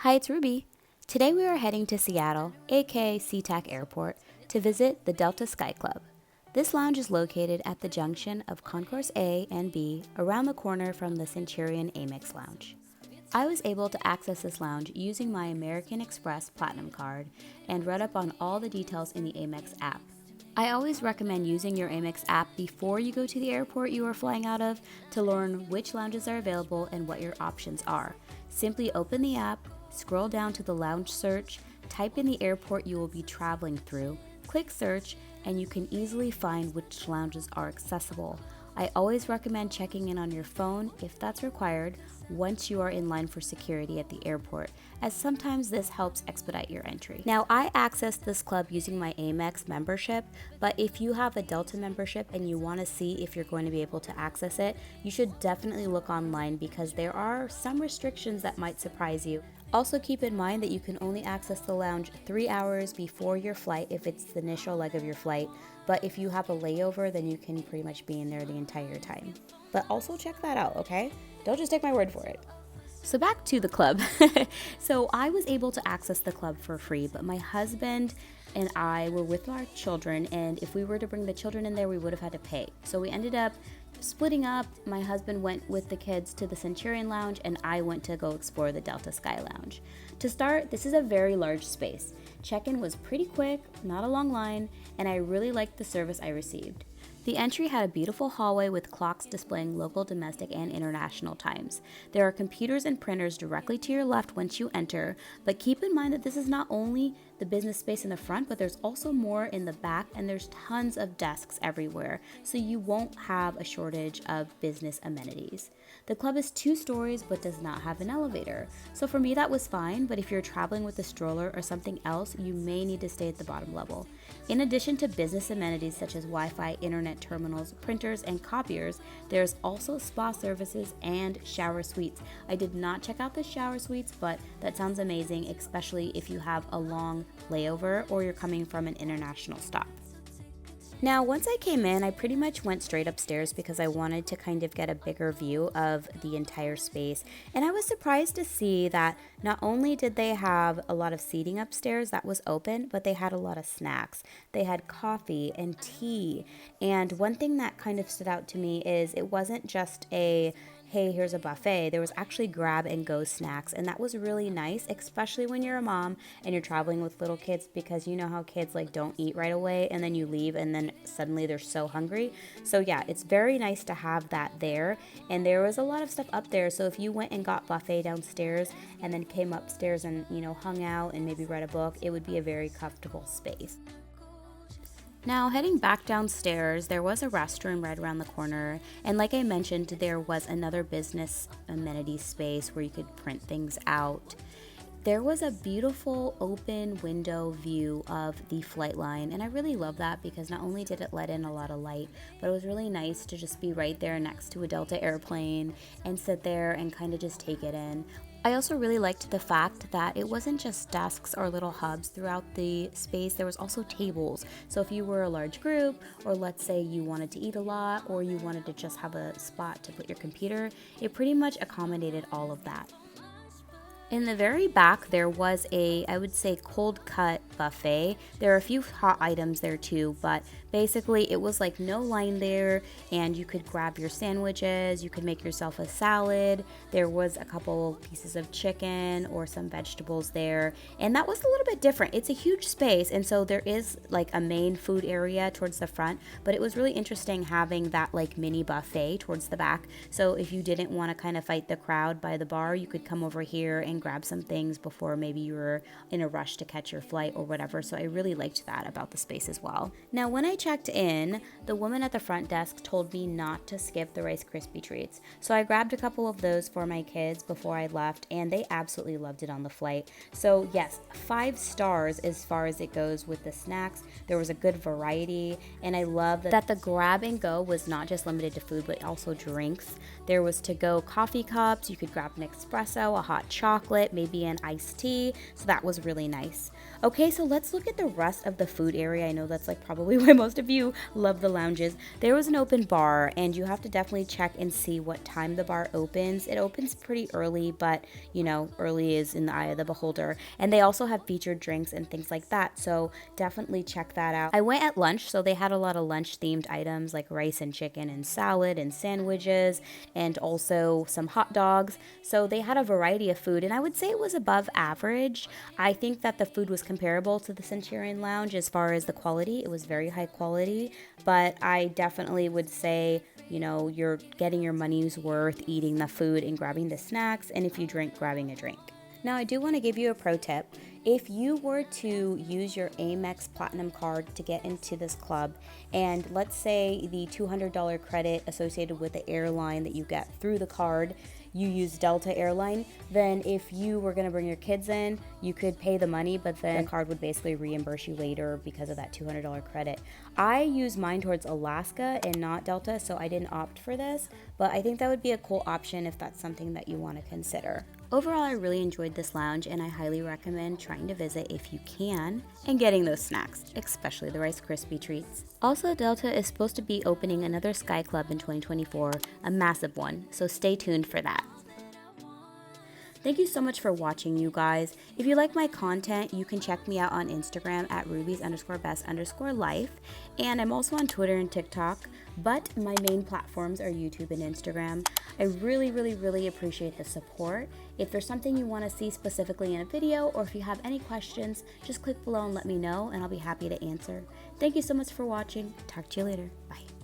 Hi, it's Ruby. Today we are heading to Seattle, aka SeaTac Airport, to visit the Delta Sky Club. This lounge is located at the junction of Concourse A and B, around the corner from the Centurion Amex Lounge. I was able to access this lounge using my American Express Platinum card and read up on all the details in the Amex app. I always recommend using your Amex app before you go to the airport you are flying out of to learn which lounges are available and what your options are. Simply open the app, scroll down to the lounge search, type in the airport you will be traveling through, click search, and you can easily find which lounges are accessible. I always recommend checking in on your phone if that's required once you are in line for security at the airport, as sometimes this helps expedite your entry. Now, I accessed this club using my Amex membership, but if you have a Delta membership and you want to see if you're going to be able to access it, you should definitely look online because there are some restrictions that might surprise you. Also, keep in mind that you can only access the lounge 3 hours before your flight if it's the initial leg of your flight, but if you have a layover, then you can pretty much be in there the entire time. But also check that out, okay? Don't just take my word for it. So back to the club. So I was able to access the club for free, but my husband and I were with our children, and if we were to bring the children in there, we would have had to pay. So we ended up splitting up. My husband went with the kids to the Centurion Lounge, and I went to go explore the Delta Sky Lounge. To start, this is a very large space. Check-in was pretty quick, not a long line, and I really liked the service I received. The entry had a beautiful hallway with clocks displaying local, domestic, and international times. There are computers and printers directly to your left once you enter, but keep in mind that this is not only the business space in the front, but there's also more in the back, and there's tons of desks everywhere, so you won't have a shortage of business amenities. The club is 2 stories but does not have an elevator, so for me that was fine, but if you're traveling with a stroller or something else, you may need to stay at the bottom level. In addition to business amenities such as Wi-Fi, internet terminals, printers, and copiers, there's also spa services and shower suites. I did not check out the shower suites, but that sounds amazing, especially if you have a long layover or you're coming from an international stop. Now, once I came in, I pretty much went straight upstairs because I wanted to kind of get a bigger view of the entire space. And I was surprised to see that not only did they have a lot of seating upstairs that was open, but they had a lot of snacks. They had coffee and tea. And one thing that kind of stood out to me is it wasn't just a hey, here's a buffet. There was actually grab and go snacks, and that was really nice, especially when you're a mom and you're traveling with little kids, because you know how kids like don't eat right away and then you leave and then suddenly they're so hungry. So yeah, it's very nice to have that there, and there was a lot of stuff up there. So if you went and got buffet downstairs and then came upstairs and hung out and maybe read a book, it would be a very comfortable space. Now, heading back downstairs, there was a restroom right around the corner, and like I mentioned, there was another business amenity space where you could print things out. There was a beautiful open window view of the flight line, and I really love that because not only did it let in a lot of light, but it was really nice to just be right there next to a Delta airplane and sit there and kind of just take it in. I also really liked the fact that it wasn't just desks or little hubs throughout the space, there was also tables. So if you were a large group, or let's say you wanted to eat a lot, or you wanted to just have a spot to put your computer, it pretty much accommodated all of that. In the very back, there was I would say, cold cut buffet. There are a few hot items there too, but basically it was like no line there, and you could grab your sandwiches, you could make yourself a salad. There was a couple pieces of chicken or some vegetables there, and that was a little bit different. It's a huge space, and so there is like a main food area towards the front, but it was really interesting having that like mini buffet towards the back. So if you didn't want to kind of fight the crowd by the bar, you could come over here and grab some things before maybe you were in a rush to catch your flight or whatever. So I really liked that about the space as well. Now, when I checked in, the woman at the front desk told me not to skip the Rice Krispie treats. So I grabbed a couple of those for my kids before I left, and they absolutely loved it on the flight. So yes, 5 stars as far as it goes with the snacks. There was a good variety, and I love that the grab and go was not just limited to food, but also drinks. There was to-go coffee cups. You could grab an espresso, a hot chocolate, chocolate, maybe an iced tea. So that was really nice. Okay, so let's look at the rest of the food area. I know that's like probably why most of you love the lounges. There was an open bar, and you have to definitely check and see what time the bar opens. It opens pretty early, but you know, early is in the eye of the beholder. And they also have featured drinks and things like that, so definitely check that out. I went at lunch, so they had a lot of lunch themed items like rice and chicken and salad and sandwiches and also some hot dogs. So they had a variety of food, and I would say it was above average. I think that the food was comparable to the Centurion Lounge as far as the quality. It was very high quality, but I definitely would say, you know, you're getting your money's worth eating the food and grabbing the snacks, and if you drink, grabbing a drink. Now, I do want to give you a pro tip. If you were to use your Amex Platinum card to get into this club, and let's say the $200 credit associated with the airline that you get through the card, you use Delta Airline, then if you were going to bring your kids in, you could pay the money, but then the card would basically reimburse you later because of that $200 credit. I use mine towards Alaska and not Delta, so I didn't opt for this, but I think that would be a cool option if that's something that you want to consider. Overall, I really enjoyed this lounge, and I highly recommend trying to visit if you can and getting those snacks, especially the Rice Krispie treats. Also, Delta is supposed to be opening another Sky Club in 2024, a massive one, so stay tuned for that. Thank you so much for watching, you guys. If you like my content, you can check me out on Instagram at rubies_best_life. And I'm also on Twitter and TikTok, but my main platforms are YouTube and Instagram. I really appreciate the support. If there's something you want to see specifically in a video, or if you have any questions, just click below and let me know, and I'll be happy to answer. Thank you so much for watching. Talk to you later. Bye.